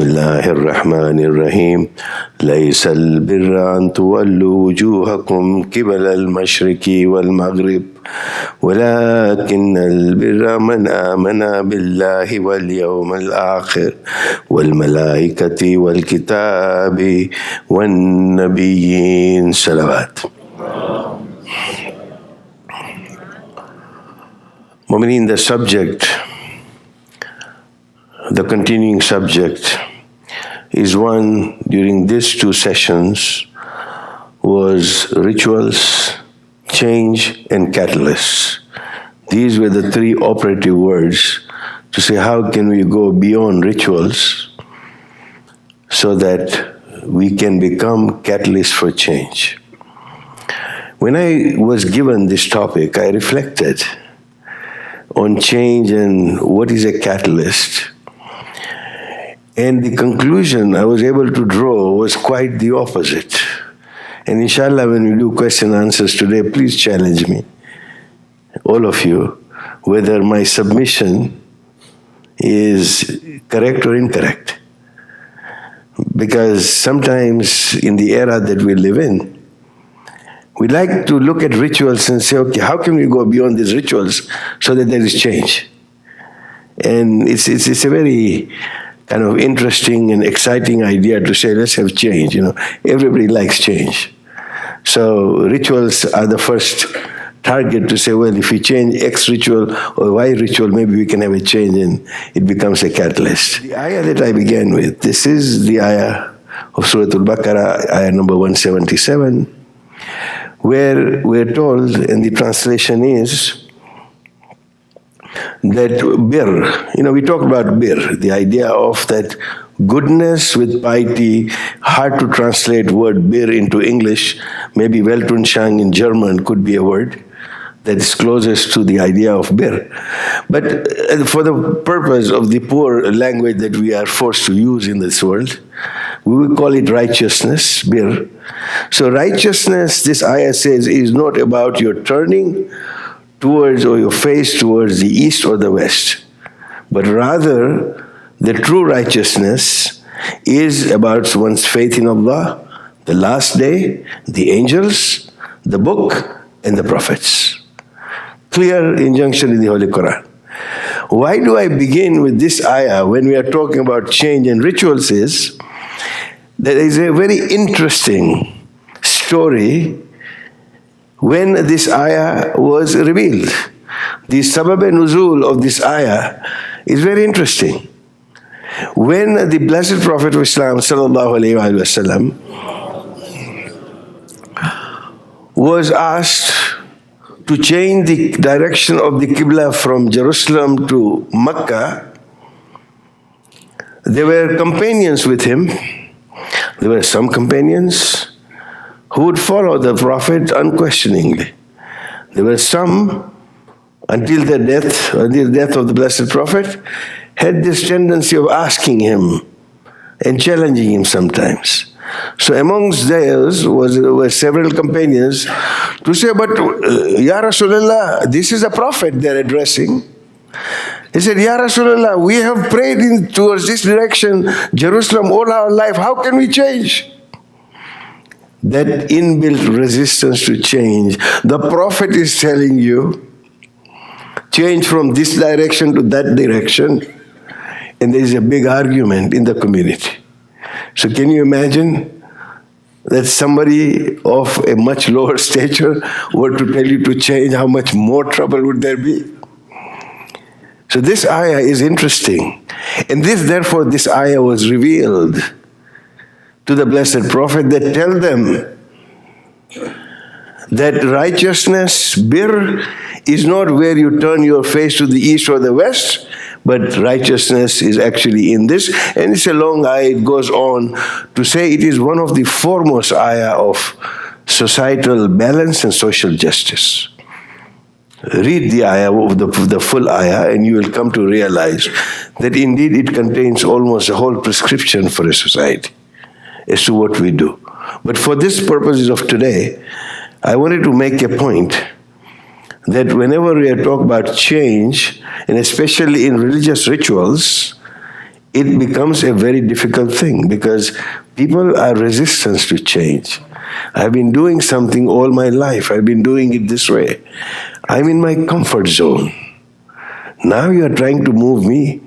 بسم الله الرحمن الرحيم ليس البر أن تولوا وجوهكم قبل المشرق والمغرب ولكن البر من آمن بالله واليوم الآخر والملائكة والكتاب والنبيين. صلوات. Mu'mineen, the continuing subject is one during these two sessions was rituals, change and catalysts. These were the three operative words to say how can we go beyond rituals so that we can become catalysts for change. When I was given this topic, I reflected on change and what is a catalyst. And the conclusion I was able to draw was quite the opposite. And inshallah, when we do question and answers today, please challenge me, all of you, whether my submission is correct or incorrect. Because sometimes in the era that we live in, we like to look at rituals and say, okay, how can we go beyond these rituals so that there is change? And it's a very kind of interesting and exciting idea to say, let's have change. You know, everybody likes change. So rituals are the first target to say, well, if we change X ritual or Y ritual, maybe we can have a change and it becomes a catalyst. The ayah that I began with, this is the ayah of Surah Al-Baqarah, ayah number 177, where we're told, and the translation is, that bir, we talk about bir, the idea of that goodness with piety, hard to translate word bir into English, maybe Weltanschauung in German could be a word that is closest to the idea of bir. But for the purpose of the poor language that we are forced to use in this world, we will call it righteousness, bir. So righteousness, this ayah says, is not about your turning towards or your face towards the east or the west, but rather the true righteousness is about one's faith in Allah, the last day, the angels, the book, and the prophets. Clear injunction in the Holy Quran. Why do I begin with this ayah when we are talking about change and rituals is, there is a very interesting story when this ayah was revealed. The sabab-e-nuzul of this ayah is very interesting. When the Blessed Prophet of Islam ﷺ was asked to change the direction of the Qibla from Jerusalem to Mecca, there were companions with him. There were some companions who would follow the Prophet unquestioningly. There were some, until the death of the Blessed Prophet, had this tendency of asking him and challenging him sometimes. So amongst theirs were several companions to say, but Ya Rasulullah, this is a Prophet they're addressing. He said, Ya Rasulullah, we have prayed towards this direction, Jerusalem, all our life. How can we change? That inbuilt resistance to change. The Prophet is telling you, change from this direction to that direction. And there is a big argument in the community. So can you imagine that somebody of a much lower stature were to tell you to change, how much more trouble would there be? So this ayah is interesting. And therefore this ayah was revealed to the Blessed Prophet that tell them that righteousness, bir, is not where you turn your face to the east or the west, but righteousness is actually in this. And it's a long ayah, it goes on to say it is one of the foremost ayah of societal balance and social justice. Read the ayah, the full ayah, and you will come to realize that indeed it contains almost a whole prescription for a society as to what we do. But for this purposes of today, I wanted to make a point that whenever we are talking about change, and especially in religious rituals, it becomes a very difficult thing because people are resistant to change. I've been doing something all my life. I've been doing it this way. I'm in my comfort zone. Now you are trying to move me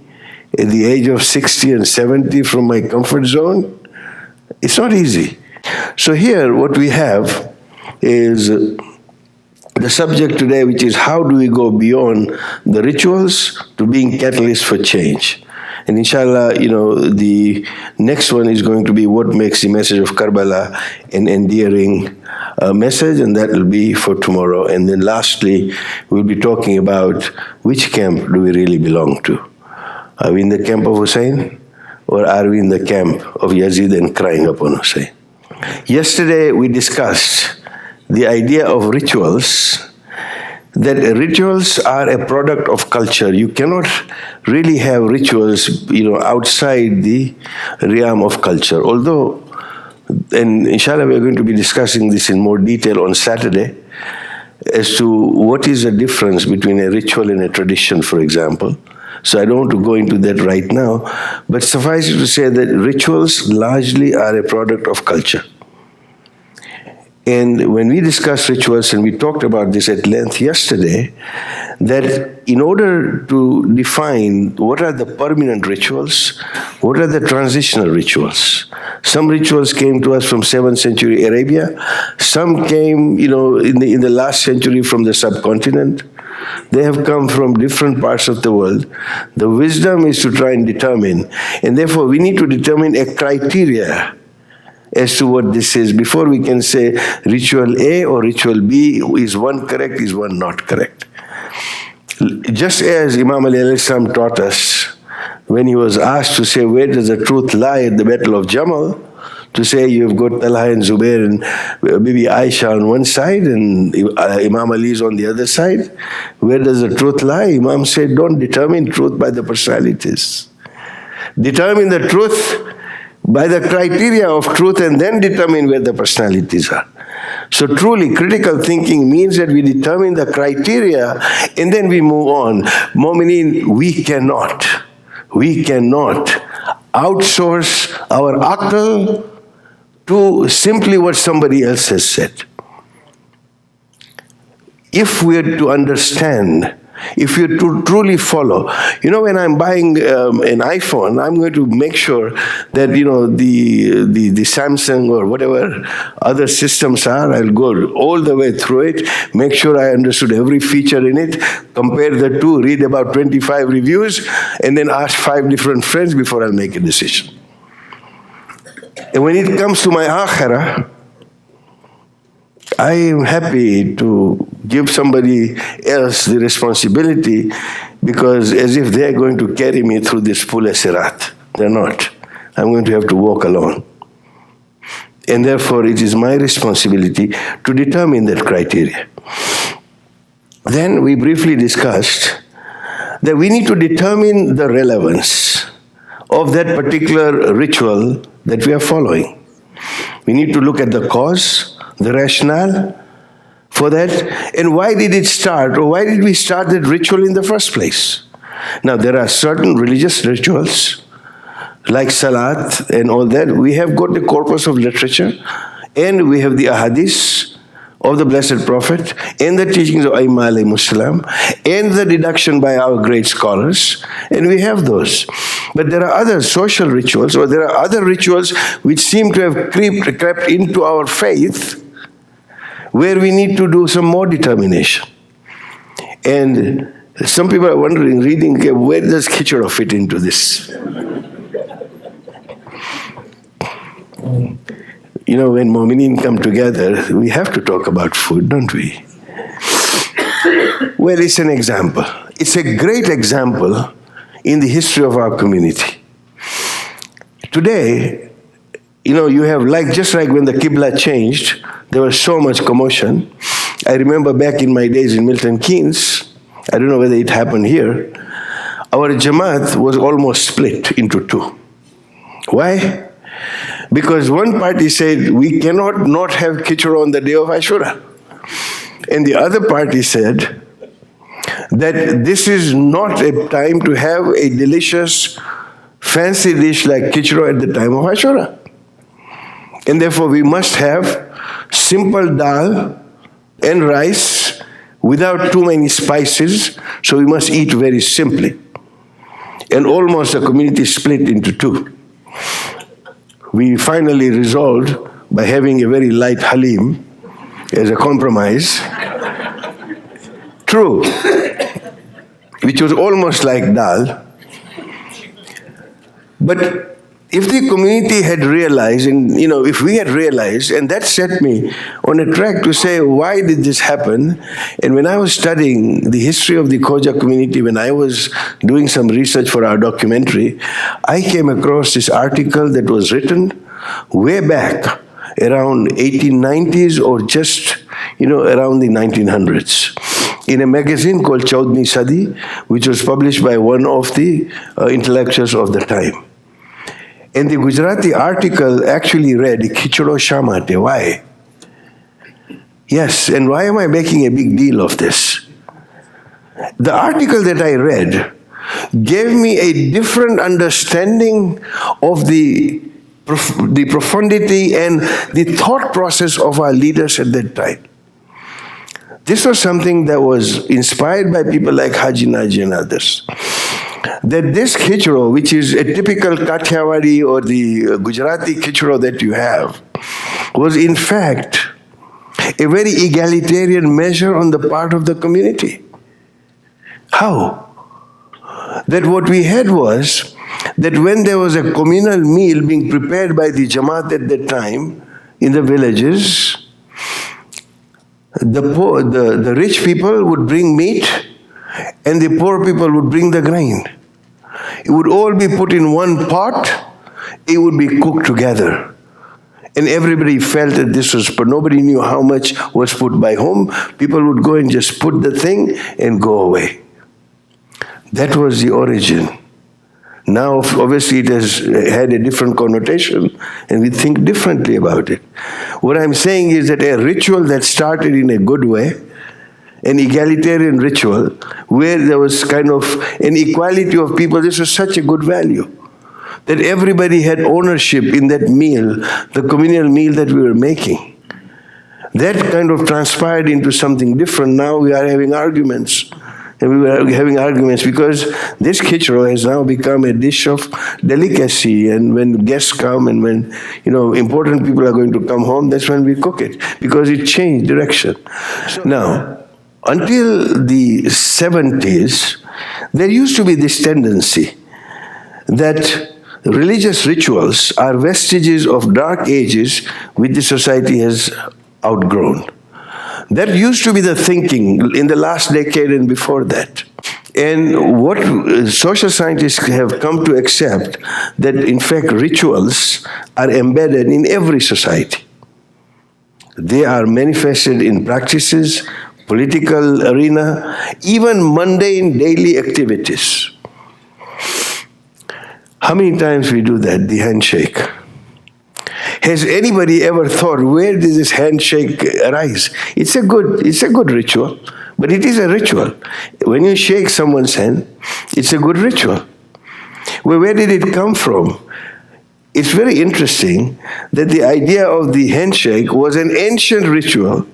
at the age of 60 and 70 from my comfort zone. It's not easy. So here what we have is the subject today, which is how do we go beyond the rituals to being catalysts for change. And inshallah, the next one is going to be what makes the message of Karbala an endearing message, and that will be for tomorrow. And then lastly, we'll be talking about which camp do we really belong to. Are we in the camp of Hussein, or are we in the camp of Yazid and crying upon Hussein? Yesterday we discussed the idea of rituals, that rituals are a product of culture. You cannot really have rituals, outside the realm of culture. Although, and inshallah we are going to be discussing this in more detail on Saturday, as to what is the difference between a ritual and a tradition, for example. So I don't want to go into that right now, but suffice it to say that rituals largely are a product of culture. And when we discussed rituals, and we talked about this at length yesterday, that in order to define what are the permanent rituals, what are the transitional rituals. Some rituals came to us from 7th century Arabia. Some came, in the last century from the subcontinent. They have come from different parts of the world. The wisdom is to try and determine, and therefore we need to determine a criteria as to what this is before we can say ritual A or ritual B, is one correct, is one not correct. Just as Imam Ali alayhi salam taught us when he was asked to say where does the truth lie at the Battle of Jamal, to say you've got Talha and Zubair and Bibi Aisha on one side and Imam Ali is on the other side. Where does the truth lie? Imam said, don't determine truth by the personalities. Determine the truth by the criteria of truth and then determine where the personalities are. So truly critical thinking means that we determine the criteria and then we move on. Mu'mineen, we cannot outsource our aql to simply what somebody else has said. If we are to understand, if you to truly follow, when I'm buying an iPhone, I'm going to make sure that, the Samsung or whatever other systems are, I'll go all the way through it, make sure I understood every feature in it, compare the two, read about 25 reviews, and then ask 5 different friends before I'll make a decision. And when it comes to my akhirah, I am happy to give somebody else the responsibility, because as if they are going to carry me through this pul-e-sirat. They're not. I'm going to have to walk alone. And therefore it is my responsibility to determine that criteria. Then we briefly discussed that we need to determine the relevance of that particular ritual that we are following. We need to look at the cause, the rationale for that, and why did it start, or why did we start that ritual in the first place? Now, there are certain religious rituals, like salat and all that. We have got the corpus of literature, and we have the ahadith of the Blessed Prophet, and the teachings of Aimma alayhimus salam, and the deduction by our great scholars, and we have those. But there are other social rituals, or there are other rituals which seem to have crept into our faith, where we need to do some more determination. And some people are wondering, reading, where does Khichda fit into this? When Mu'mineen come together, we have to talk about food, don't we? Well, it's an example. It's a great example in the history of our community. Today, you have just like when the Qibla changed, there was so much commotion. I remember back in my days in Milton Keynes, I don't know whether it happened here, our Jamaat was almost split into two. Why? Because one party said, we cannot not have Khichda on the day of Ashura. And the other party said that this is not a time to have a delicious fancy dish like kichro at the time of Ashura. And therefore we must have simple dal and rice without too many spices, so we must eat very simply. And almost the community split into two. We finally resolved by having a very light halim as a compromise. True, which was almost like dal. But if the community had realized, and if we had realized, and that set me on a track to say, why did this happen? And when I was studying the history of the Khoja community, when I was doing some research for our documentary, I came across this article that was written way back around 1890s or just, around the 1900s in a magazine called Chaudhni Sadi, which was published by one of the intellectuals of the time. And the Gujarati article actually read, Khichdo Shamate. Why? Yes, and why am I making a big deal of this? The article that I read gave me a different understanding of the profundity and the thought process of our leaders at that time. This was something that was inspired by people like Haji Naji and others. That this khichro, which is a typical Kathiawadi or the Gujarati khichro that you have, was in fact a very egalitarian measure on the part of the community. How? That what we had was that when there was a communal meal being prepared by the Jamaat at that time in the villages, the rich people would bring meat and the poor people would bring the grain. It would all be put in one pot, it would be cooked together. And everybody felt that this was, but nobody knew how much was put by whom. People would go and just put the thing and go away. That was the origin. Now, obviously, it has had a different connotation, and we think differently about it. What I'm saying is that a ritual that started in a good way, an egalitarian ritual, where there was kind of an equality of people, this was such a good value. That everybody had ownership in that meal, the communal meal that we were making. That kind of transpired into something different. Now we are having arguments. And we were having arguments because this khichro has now become a dish of delicacy. And when guests come and when important people are going to come home, that's when we cook it. Because it changed direction. Now, until the 70s, there used to be this tendency that religious rituals are vestiges of dark ages which the society has outgrown. That used to be the thinking in the last decade and before that. And what social scientists have come to accept, that in fact rituals are embedded in every society. They are manifested in practices, political arena, even mundane daily activities. How many times we do that, the handshake? Has anybody ever thought, where did this handshake arise? It's a good ritual, but it is a ritual. When you shake someone's hand, it's a good ritual. Well, where did it come from? It's very interesting that the idea of the handshake was an ancient ritual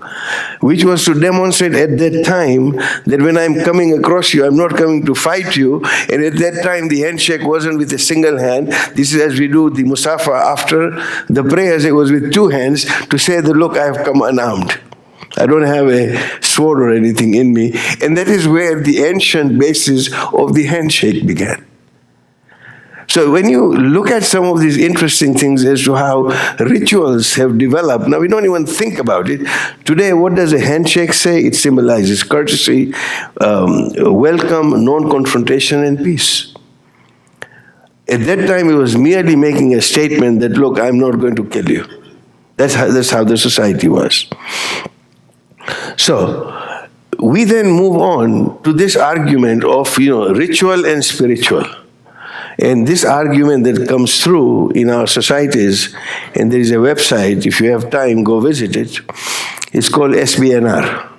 which was to demonstrate at that time that when I'm coming across you, I'm not coming to fight you. And at that time, the handshake wasn't with a single hand. This is as we do the musafa after the prayers. It was with two hands to say that, look, I have come unarmed. I don't have a sword or anything in me. And that is where the ancient basis of the handshake began. So when you look at some of these interesting things as to how rituals have developed, now we don't even think about it. Today, what does a handshake say? It symbolizes courtesy, welcome, non-confrontation, and peace. At that time, it was merely making a statement that, look, I'm not going to kill you. That's how the society was. So we then move on to this argument of, ritual and spiritual. And this argument that comes through in our societies, and there is a website, if you have time, go visit it. It's called SBNR,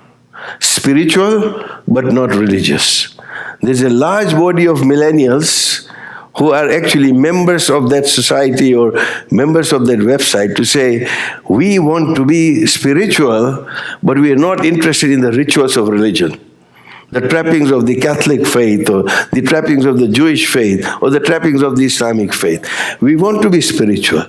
Spiritual but Not Religious. There's a large body of millennials who are actually members of that society or members of that website to say, we want to be spiritual, but we are not interested in the rituals of religion. The trappings of the Catholic faith, or the trappings of the Jewish faith, or the trappings of the Islamic faith. We want to be spiritual.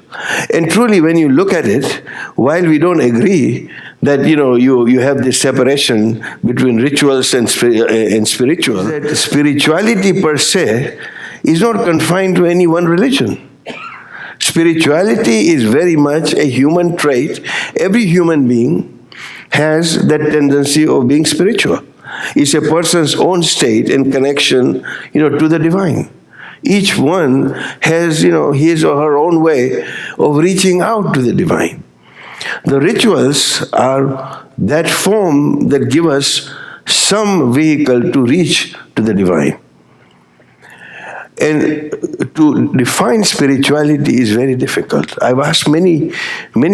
And truly, when you look at it, while we don't agree that you have this separation between rituals and spiritual, that spirituality per se is not confined to any one religion. Spirituality is very much a human trait. Every human being has that tendency of being spiritual. It's a person's own state and connection, to the divine. Each one has, his or her own way of reaching out to the divine. The rituals are that form that give us some vehicle to reach to the divine. And to define spirituality is very difficult. I've asked many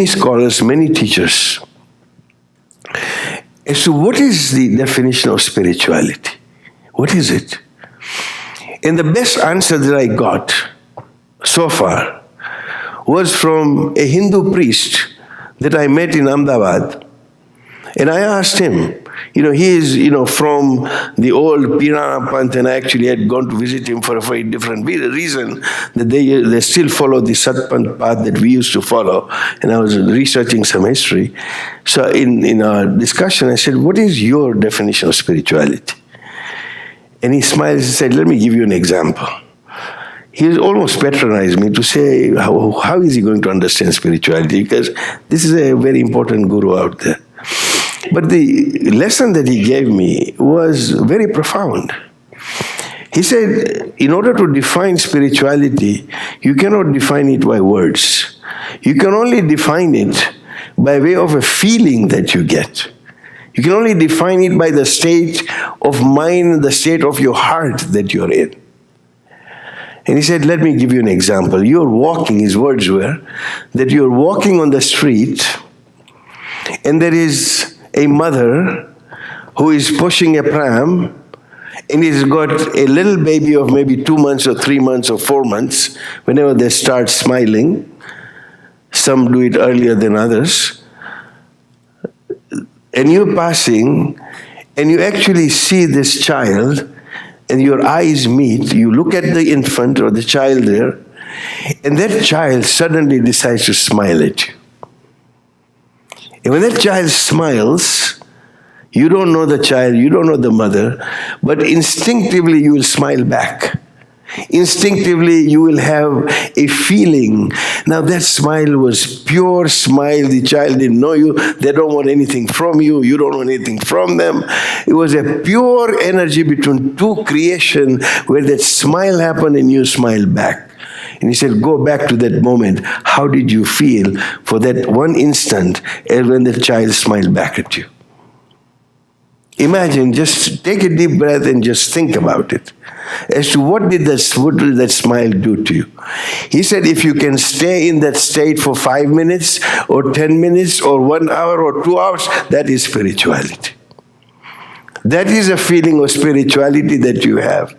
scholars, many teachers, as to what is the definition of spirituality? What is it? And the best answer that I got so far was from a Hindu priest that I met in Ahmedabad. And I asked him, he is, from the old Pirana Panth, and I actually had gone to visit him for a very different reason, that they still follow the Satpanth path that we used to follow. And I was researching some history. So in our discussion, I said, what is your definition of spirituality? And he smiled and said, let me give you an example. He almost patronized me to say, how is he going to understand spirituality? Because this is a very important guru out there. But the lesson that he gave me was very profound. He said, in order to define spirituality, you cannot define it by words. You can only define it by way of a feeling that you get. You can only define it by the state of mind, the state of your heart that you're in. And he said, let me give you an example. You're walking, his words were, that you're walking on the street, and there is a mother who is pushing a pram, and he's got a little baby of maybe 2 months or 3 months or 4 months. Whenever they start smiling, some do it earlier than others, and you're passing, and you actually see this child, and your eyes meet, you look at the infant or the child there, and that child suddenly decides to smile at you. And when that child smiles, you don't know the child, you don't know the mother, but instinctively you will smile back. Instinctively you will have a feeling. Now that smile was pure smile. The child didn't know you. They don't want anything from you. You don't want anything from them. It was a pure energy between two creation where that smile happened and you smiled back. And he said, go back to that moment. How did you feel for that one instant when the child smiled back at you? Imagine, just take a deep breath and just think about it. As to what did that smile do to you? He said, if you can stay in that state for 5 minutes or 10 minutes or 1 hour or 2 hours, that is spirituality. That is a feeling of spirituality that you have.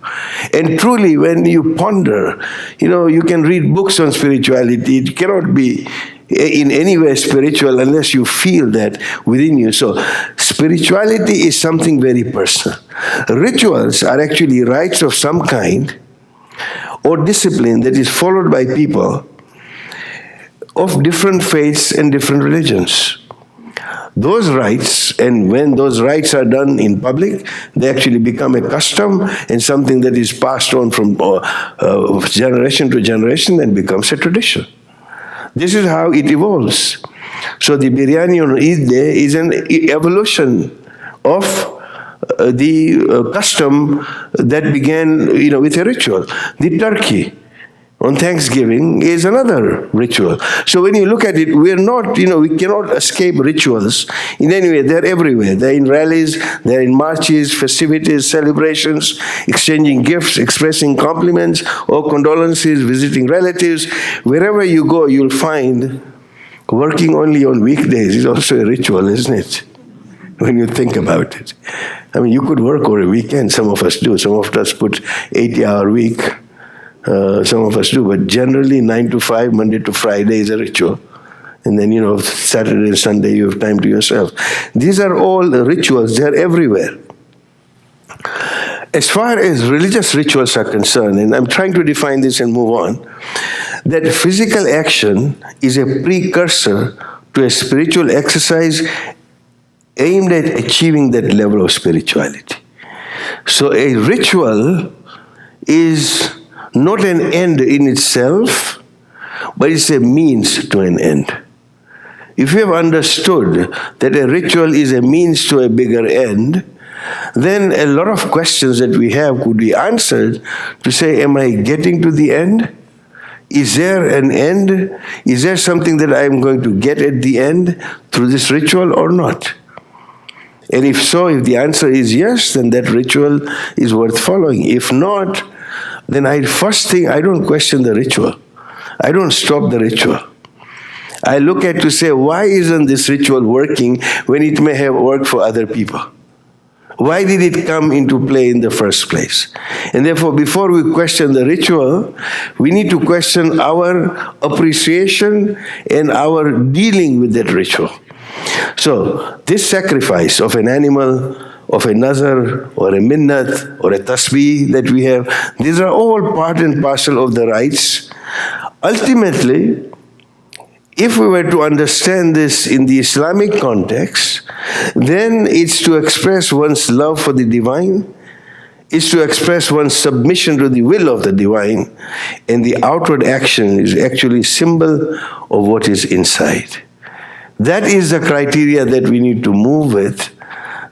And truly, when you ponder, you can read books on spirituality. It cannot be in any way spiritual unless you feel that within you. So spirituality is something very personal. Rituals are actually rites of some kind or discipline that is followed by people of different faiths and different religions. Those rites, and when those rites are done in public, they actually become a custom and something that is passed on from generation to generation and becomes a tradition. This is how it evolves. So the biryani on Eid Day is an evolution of the custom that began, with a ritual. The turkey on Thanksgiving is another ritual. So when you look at it, we cannot escape rituals in any way. They're everywhere. They're in rallies, they're in marches, festivities, celebrations, exchanging gifts, expressing compliments or condolences, visiting relatives. Wherever you go, you'll find working only on weekdays is also a ritual, isn't it? When you think about it. I mean, you could work over a weekend. Some of us do. Some of us put 80-hour week. Some of us do, but generally 9 to 5, Monday to Friday is a ritual. And then, Saturday and Sunday you have time to yourself. These are all rituals, they're everywhere. As far as religious rituals are concerned, and I'm trying to define this and move on, that physical action is a precursor to a spiritual exercise aimed at achieving that level of spirituality. So a ritual is not an end in itself, but it's a means to an end. If you have understood that a ritual is a means to a bigger end, then a lot of questions that we have could be answered to say, am I getting to the end? Is there an end? Is there something that I am going to get at the end through this ritual or not? And if so, if the answer is yes, then that ritual is worth following. If not, then first thing, I don't question the ritual. I don't stop the ritual. I look at to say, why isn't this ritual working when it may have worked for other people? Why did it come into play in the first place? And therefore, before we question the ritual, we need to question our appreciation and our dealing with that ritual. So, this sacrifice of an animal, of a nazar, or a minnat, or a tasbih that we have, these are all part and parcel of the rites. Ultimately, if we were to understand this in the Islamic context, then it's to express one's love for the divine, it's to express one's submission to the will of the divine, and the outward action is actually a symbol of what is inside. That is the criteria that we need to move with.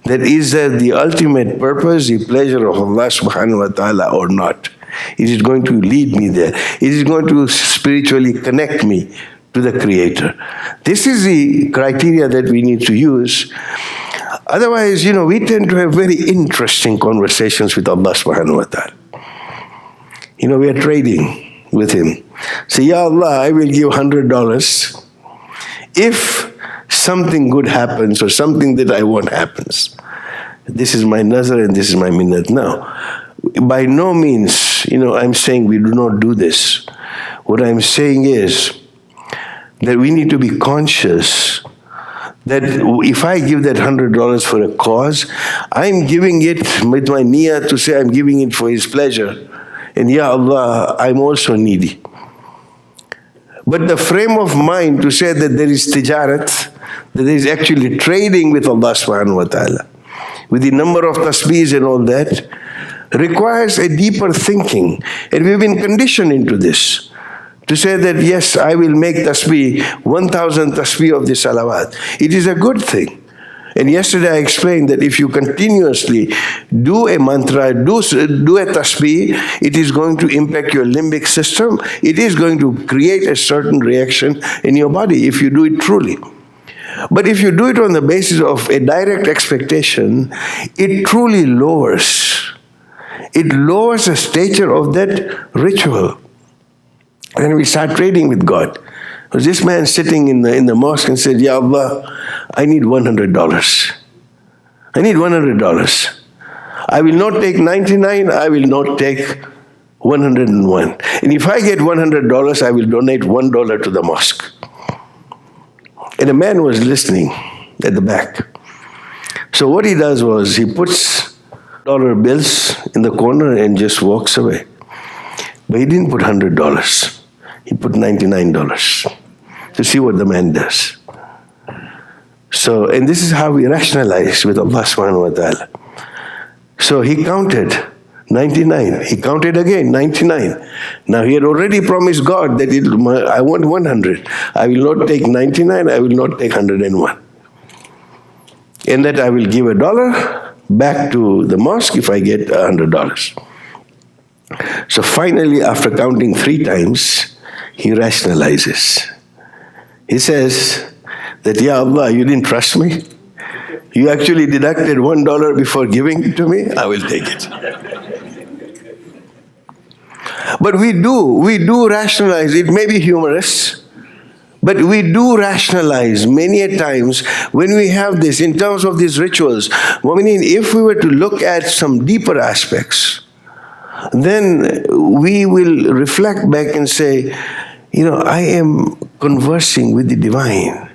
That is the ultimate purpose, the pleasure of Allah subhanahu wa ta'ala or not. Is it going to lead me there? Is it going to spiritually connect me to the Creator? This is the criteria that we need to use. Otherwise, we tend to have very interesting conversations with Allah subhanahu wa ta'ala. We are trading with Him. Say, Ya Allah, I will give $100 if something good happens or something that I want happens. This is my nazar and this is my minnat. Now, by no means, I'm saying we do not do this. What I'm saying is that we need to be conscious that if I give that $100 for a cause, I'm giving it with my niyyah to say I'm giving it for His pleasure. And Ya Allah, I'm also needy. But the frame of mind to say that there is tijarat, that there is actually trading with Allah subhanahu wa ta'ala, with the number of tasbihs and all that, requires a deeper thinking. And we've been conditioned into this. To say that, yes, I will make tasbih, 1,000 tasbih of the salawat. It is a good thing. And yesterday I explained that if you continuously do a mantra, do a tasbih, it is going to impact your limbic system. It is going to create a certain reaction in your body if you do it truly. But if you do it on the basis of a direct expectation, it truly lowers. It lowers the stature of that ritual. And we start trading with God. Was this man sitting in the mosque and said, Ya Allah, I need $100. I need $100. I will not take 99, I will not take 101. And if I get $100, I will donate $1 to the mosque. And a man was listening at the back. So what he does was he puts dollar bills in the corner and just walks away. But he didn't put $100. He put $99 to see what the man does. So, and this is how we rationalize with Allah subhanahu wa ta'ala. So he counted 99. He counted again, 99. Now he had already promised God that I want 100. I will not take 99, I will not take 101. And that I will give $1 back to the mosque if I get $100. So finally, after counting 3 times, he rationalizes. He says that, Ya Allah, you didn't trust me? You actually deducted $1 before giving it to me? I will take it. But we do rationalize. It may be humorous, but we do rationalize many a times when we have this in terms of these rituals. I mean, if we were to look at some deeper aspects, then we will reflect back and say, I am conversing with the divine.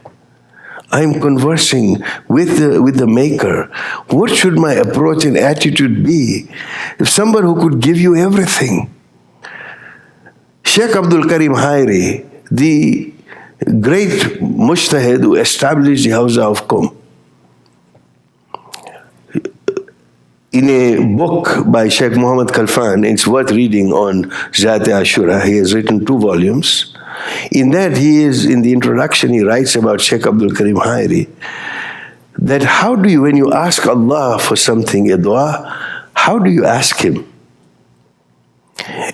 I am conversing with the Maker. What should my approach and attitude be? If somebody who could give you everything. Sheikh Abdul Karim Hairi, the great mujtahid who established the Hawza of Qum, in a book by Sheikh Muhammad Khalfan, it's worth reading on Zat Ashura. He has written 2 volumes. In that, in the introduction, he writes about Sheikh Abdul Karim Hairi, that how do you, when you ask Allah for something, a dua, how do you ask Him?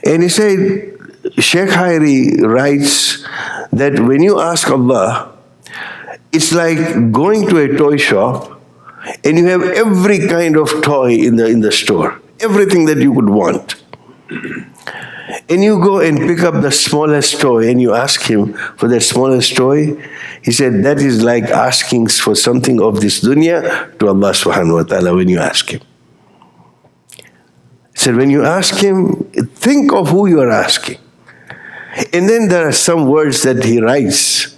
And he said, Sheikh Hairi writes that when you ask Allah, it's like going to a toy shop and you have every kind of toy in the store, everything that you could want. And you go and pick up the smallest toy and you ask Him for that smallest toy. He said that is like asking for something of this dunya to Allah subhanahu wa ta'ala when you ask Him. He said when you ask Him, think of who you are asking. And then there are some words that he writes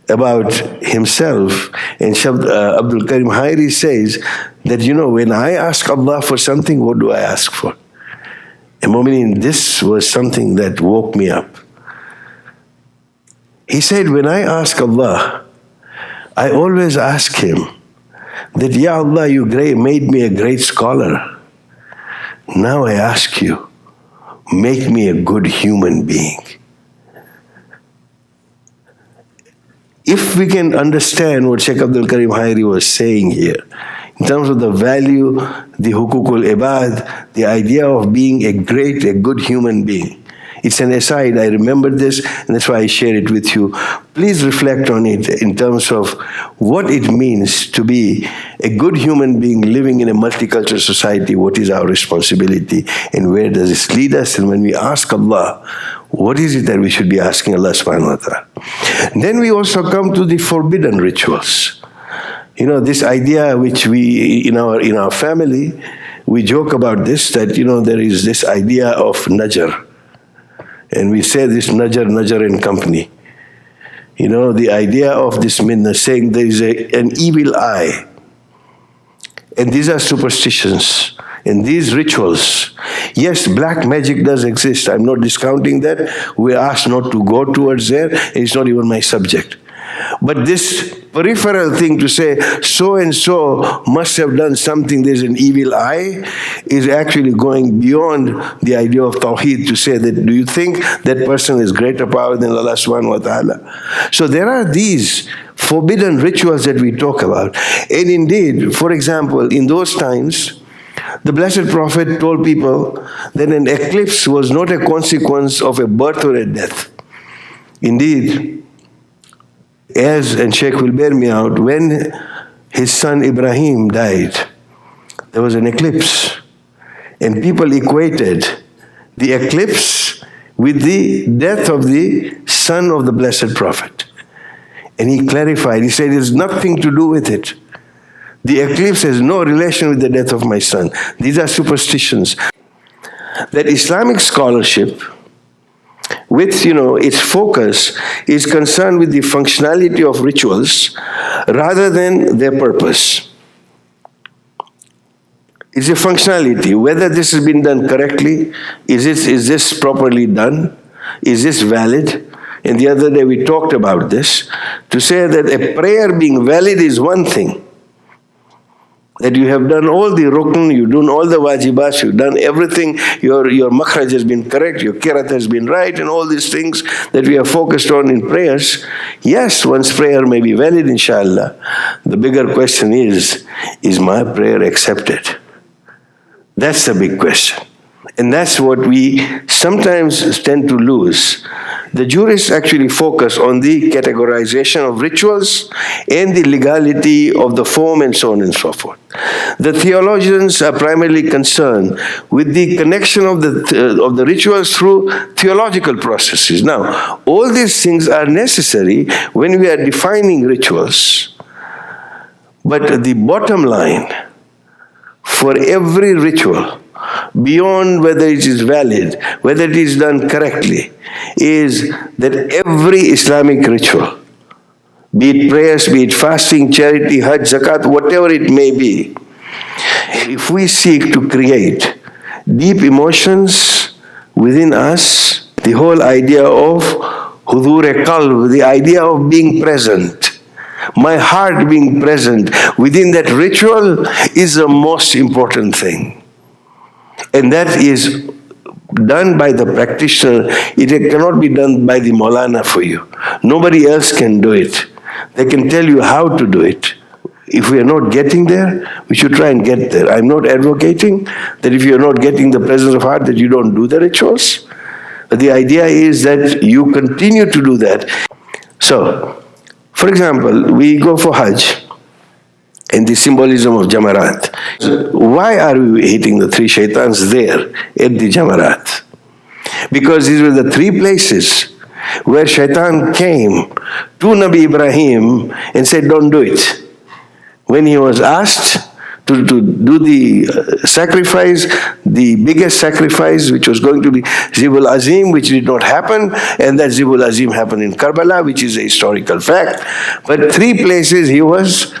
about himself. And Abdul Karim Hairi says that, when I ask Allah for something, what do I ask for? And Mu'minin, this was something that woke me up. He said, when I ask Allah, I always ask Him that, Ya Allah, you made me a great scholar. Now I ask you, make me a good human being. If we can understand what Sheikh Abdul Karim Hairi was saying here, in terms of the value, the hukukul ibad, the idea of being a good human being. It's an aside, I remember this, and that's why I share it with you. Please reflect on it in terms of what it means to be a good human being living in a multicultural society. What is our responsibility, and where does this lead us? And when we ask Allah, what is it that we should be asking Allah subhanahu wa ta'ala? Then we also come to the forbidden rituals. This idea which we, in our family, we joke about this, that, there is this idea of najar. And we say this najar and company. The idea of this minna, saying there is an evil eye. And these are superstitions. And these rituals, yes, black magic does exist. I'm not discounting that. We're asked not to go towards there. And it's not even my subject. But this peripheral thing to say, so-and-so must have done something, there's an evil eye, is actually going beyond the idea of Tawheed to say that, do you think that person is greater power than Allah subhanahu wa ta'ala? So there are these forbidden rituals that we talk about. And indeed, for example, in those times, the Blessed Prophet told people that an eclipse was not a consequence of a birth or a death. Indeed, and Sheikh will bear me out, when his son Ibrahim died, there was an eclipse. And people equated the eclipse with the death of the son of the Blessed Prophet. And he clarified, he said, it has nothing to do with it. The eclipse has no relation with the death of my son. These are superstitions. That Islamic scholarship, with its focus, is concerned with the functionality of rituals rather than their purpose. It's a functionality. Whether this has been done correctly, is this properly done? Is this valid? And the other day we talked about this, to say that a prayer being valid is one thing. That you have done all the rukn, you've done all the wajibats, you've done everything, your makhraj has been correct, your kirat has been right, and all these things that we are focused on in prayers. Yes, one's prayer may be valid, inshallah. The bigger question is my prayer accepted? That's the big question. And that's what we sometimes tend to lose. The jurists actually focus on the categorization of rituals and the legality of the form and so on and so forth. The theologians are primarily concerned with the connection of the rituals through theological processes. Now, all these things are necessary when we are defining rituals. But the bottom line, for every ritual, beyond whether it is valid, whether it is done correctly, is that every Islamic ritual, be it prayers, be it fasting, charity, hajj, zakat, whatever it may be, if we seek to create deep emotions within us, the whole idea of hudur-e-qalb, the idea of being present, my heart being present within that ritual is the most important thing. And that is done by the practitioner. It cannot be done by the Maulana for you. Nobody else can do it. They can tell you how to do it. If we are not getting there, we should try and get there. I'm not advocating that if you are not getting the presence of heart that you don't do the rituals. The idea is that you continue to do that. So, for example, we go for Hajj and the symbolism of Jamarat. Why are we hitting the three shaitans there at the Jamarat? Because these were the three places where shaitan came to Nabi Ibrahim and said, don't do it. When he was asked to do the sacrifice, the biggest sacrifice, which was going to be Zibul Azim, which did not happen, and that Zibul Azim happened in Karbala, which is a historical fact. But three places he was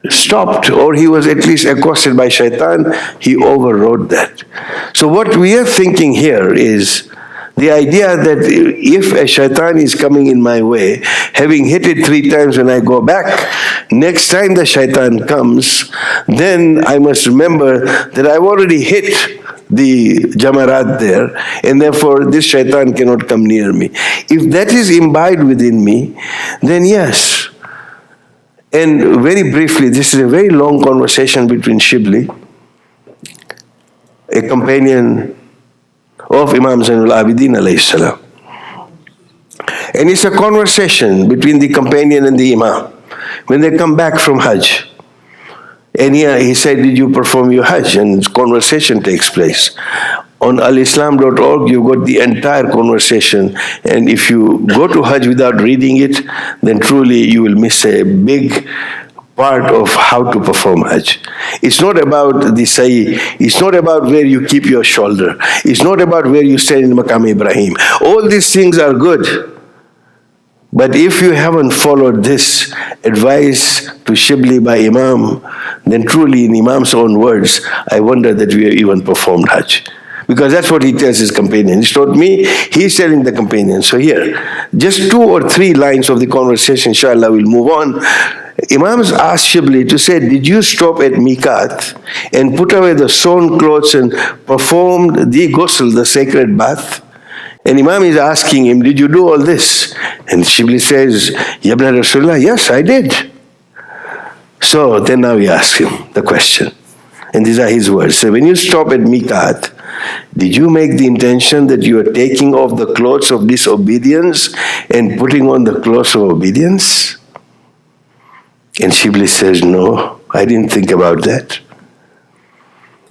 stopped, or he was at least accosted by shaitan. He overrode that. So what we are thinking here is the idea that if a shaitan is coming in my way, having hit it 3 times when I go back, next time the shaitan comes, then I must remember that I've already hit the Jamarat there, and therefore this shaitan cannot come near me. If that is imbibed within me, then yes. And very briefly, this is a very long conversation between Shibli, a companion of Imam Zainul Abidin alayhi salam. And it's a conversation between the companion and the Imam when they come back from Hajj. And he said, did you perform your Hajj? And conversation takes place. On alislam.org, you got the entire conversation. And if you go to Hajj without reading it, then truly you will miss a big part of how to perform Hajj. It's not about the sa'i. It's not about where you keep your shoulder. It's not about where you stand in Maqam Ibrahim. All these things are good. But if you haven't followed this advice to Shibli by Imam, then truly in Imam's own words, I wonder that we have even performed Hajj. Because that's what he tells his companion. It's not me, he's telling the companion. So here, just 2 or 3 lines of the conversation, inshallah, we'll move on. Imams asked Shibli to say, did you stop at Miqat and put away the sewn clothes and performed the ghusl, the sacred bath? And Imam is asking him, did you do all this? And Shibli says, Yabna Rasulullah, yes, I did. So then now we ask him the question. And these are his words. So when you stop at Miqat, did you make the intention that you are taking off the clothes of disobedience and putting on the clothes of obedience? And Shibli says, no, I didn't think about that.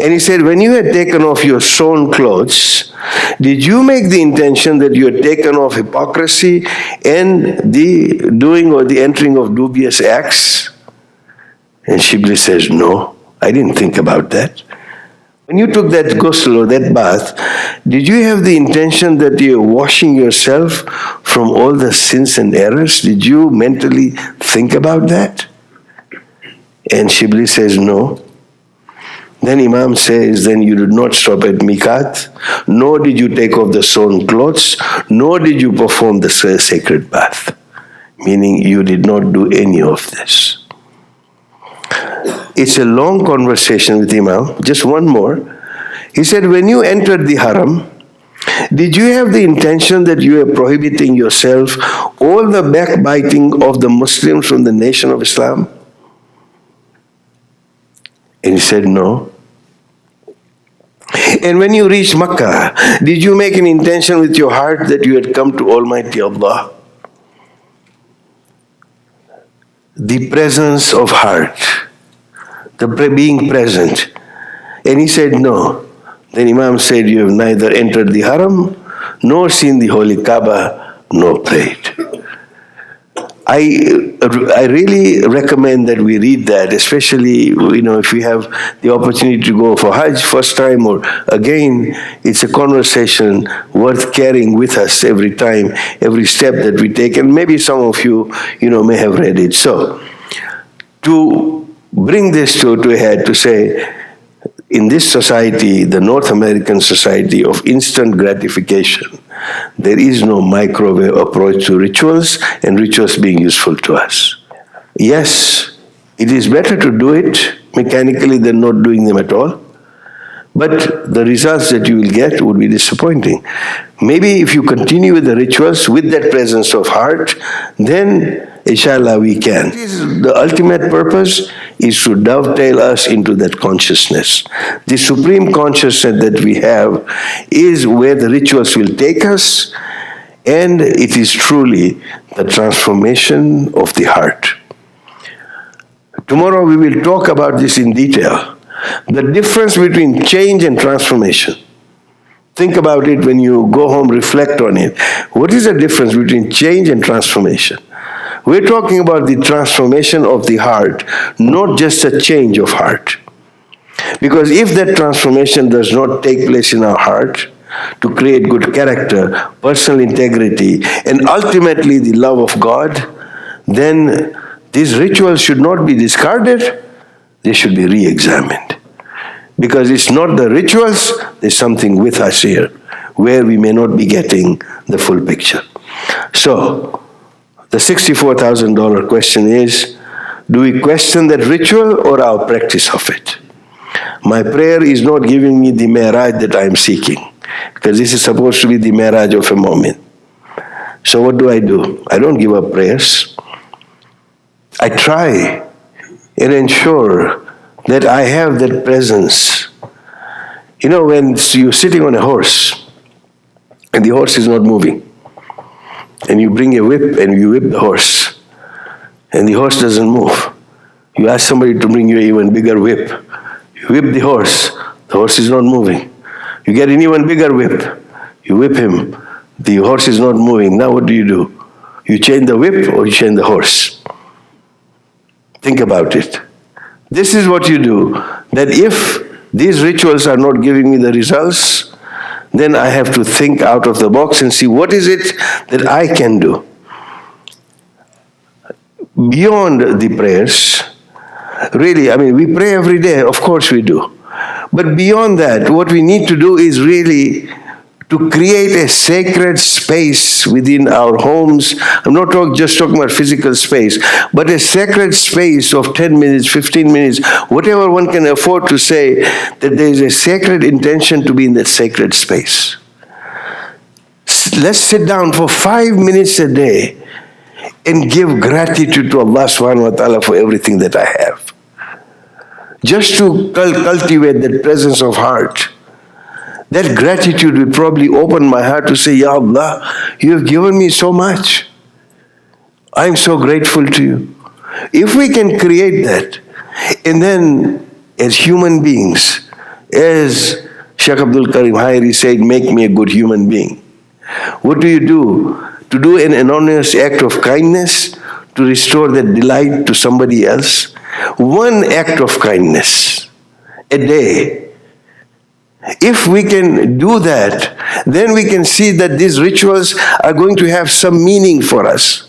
And he said, when you had taken off your sewn clothes, did you make the intention that you had taken off hypocrisy and the doing or the entering of dubious acts? And Shibli says, no, I didn't think about that. When you took that ghusl or that bath, did you have the intention that you're washing yourself from all the sins and errors? Did you mentally think about that? And Shibli says, no. Then Imam says, then you did not stop at Miqat, nor did you take off the sewn clothes, nor did you perform the sacred bath. Meaning you did not do any of this. It's a long conversation with Imam. Just one more. He said, when you entered the haram, did you have the intention that you are prohibiting yourself all the backbiting of the Muslims from the nation of Islam? And he said, no. And when you reached Makkah, did you make an intention with your heart that you had come to Almighty Allah? The presence of heart, the being present. And he said, no. Then Imam said, you have neither entered the haram, nor seen the holy Kaaba, nor prayed. I really recommend that we read that, especially if we have the opportunity to go for Hajj first time or again. It's a conversation worth carrying with us every time, every step that we take, and maybe some of you may have read it. So to bring this to a head, to say, in this society, the North American society of instant gratification, there is no microwave approach to rituals, and rituals being useful to us. Yes, it is better to do it mechanically than not doing them at all, but the results that you will get would be disappointing. Maybe if you continue with the rituals with that presence of heart, then inshallah we can. The ultimate purpose is to dovetail us into that consciousness. The supreme consciousness that we have is where the rituals will take us, and it is truly the transformation of the heart. Tomorrow we will talk about this in detail. The difference between change and transformation. Think about it when you go home, reflect on it. What is the difference between change and transformation? We're talking about the transformation of the heart, not just a change of heart. Because if that transformation does not take place in our heart to create good character, personal integrity, and ultimately the love of God, then these rituals should not be discarded, they should be re-examined. Because it's not the rituals, there's something with us here where we may not be getting the full picture. So, the $64,000 question is, do we question that ritual or our practice of it? My prayer is not giving me the Mi'raj that I am seeking, because this is supposed to be the Mi'raj of a moment. So what do? I don't give up prayers. I try and ensure that I have that presence. When you're sitting on a horse and the horse is not moving, and you bring a whip and you whip the horse, and the horse doesn't move. You ask somebody to bring you an even bigger whip. You whip the horse is not moving. You get an even bigger whip. You whip him, the horse is not moving. Now what do? You change the whip or you change the horse? Think about it. This is what you do, that if these rituals are not giving me the results, then I have to think out of the box and see what is it that I can do. Beyond the prayers, really, we pray every day, of course we do. But beyond that, what we need to do is really to create a sacred space within our homes. I'm not just talking about physical space, but a sacred space of 10 minutes, 15 minutes, whatever one can afford to say, that there is a sacred intention to be in that sacred space. Let's sit down for 5 minutes a day and give gratitude to Allah subhanahu wa ta'ala for everything that I have. Just to cultivate that presence of heart. That gratitude will probably open my heart to say, Ya Allah, you have given me so much. I am so grateful to you. If we can create that, and then as human beings, as Sheikh Abdul Karim Hayri said, make me a good human being. What do? To do an anonymous act of kindness, to restore that delight to somebody else. One act of kindness a day. If we can do that, then we can see that these rituals are going to have some meaning for us.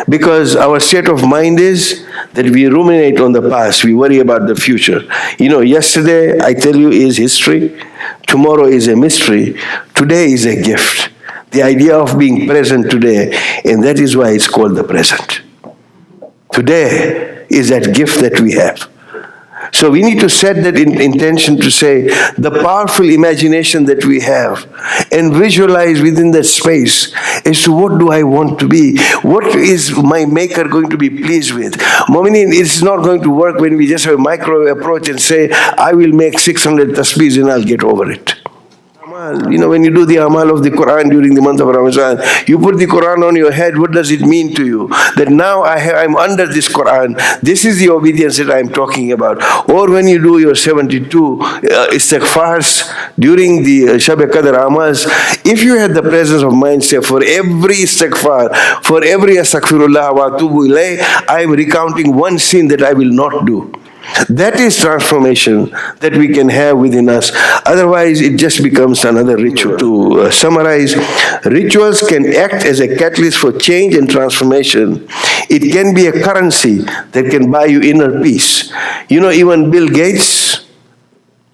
Because our state of mind is that we ruminate on the past, we worry about the future. Yesterday, I tell you, is history. Tomorrow is a mystery. Today is a gift. The idea of being present today, and that is why it's called the present. Today is that gift that we have. So we need to set that intention to say, the powerful imagination that we have, and visualize within that space as to what do I want to be? What is my maker going to be pleased with? Mominin, it's not going to work when we just have a microwave approach and say, I will make 600 tasbihs and I'll get over it. You know, when you do the amal of the Quran during the month of Ramadan, you put the Quran on your head, what does it mean to you? That now I'm under this Quran, this is the obedience that I'm talking about. Or when you do your 72 istighfars during the Shab Qadr amals, if you had the presence of mind, say, for every istighfar, for every astaghfirullah wa atubu ilayh, I'm recounting one sin that I will not do. That is transformation that we can have within us. Otherwise, it just becomes another ritual. To summarize, rituals can act as a catalyst for change and transformation. It can be a currency that can buy you inner peace. You know, even Bill Gates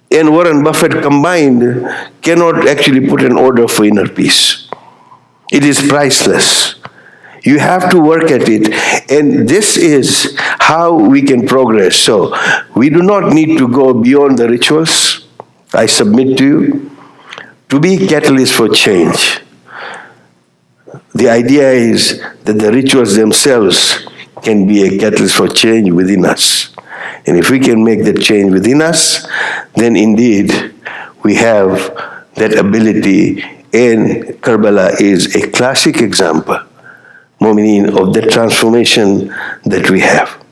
and Warren Buffett combined cannot actually put an order for inner peace. It is priceless. You have to work at it. And this is how we can progress. So we do not need to go beyond the rituals, I submit to you, to be catalysts for change. The idea is that the rituals themselves can be a catalyst for change within us. And if we can make that change within us, then indeed we have that ability. And Karbala is a classic example, Mu'mineen, of the transformation that we have.